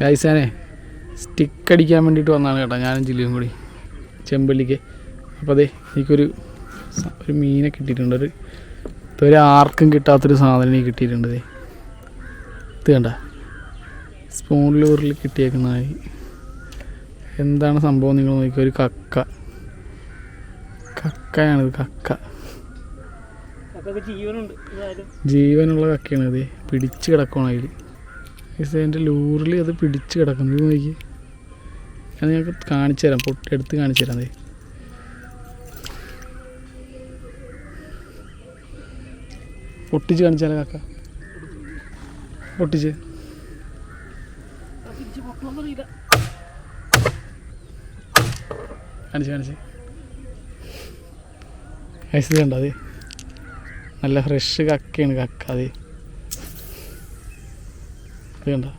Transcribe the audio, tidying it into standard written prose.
ഗൈസാനെ stick അടിക്കാൻ വേണ്ടിയിട്ട് വന്നതാണ് കേട്ടോ, ഞാനും ജില്ലിയും കൂടി ചെമ്പല്ലിക്ക്. അപ്പോൾ അതെ എനിക്കൊരു മീനെ കിട്ടിയിട്ടുണ്ട്. ഇതൊരു ആർക്കും കിട്ടാത്തൊരു സാധനം എനിക്ക് കിട്ടിയിട്ടുണ്ട്. ഇത് കണ്ട സ്പൂൺ ലൂറിൽ കിട്ടിയേക്കുന്നതായി. എന്താണ് സംഭവം നിങ്ങൾ നോക്കിയാൽ ഒരു കക്കയാണിത്. കക്ക ജീവനുള്ള കക്കയാണ്. അത് പിടിച്ച് കിടക്കണം അതിൽ. അതിൻ്റെ ലൂറിൽ അത് പിടിച്ച് കിടക്കുന്നു. ഇത് നോക്കി അത് ഞങ്ങൾക്ക് കാണിച്ചു തരാം, എടുത്ത് കാണിച്ചു തരാം. അതെ പൊട്ടിച്ച് കാണിച്ചാലോ കക്ക, പൊട്ടിച്ച് കാണിച്ച് ഐസ് കണ്ടോ? അതെ നല്ല ഫ്രഷ് കക്കയാണ് കക്ക. അതെ ഇത് കണ്ടോ?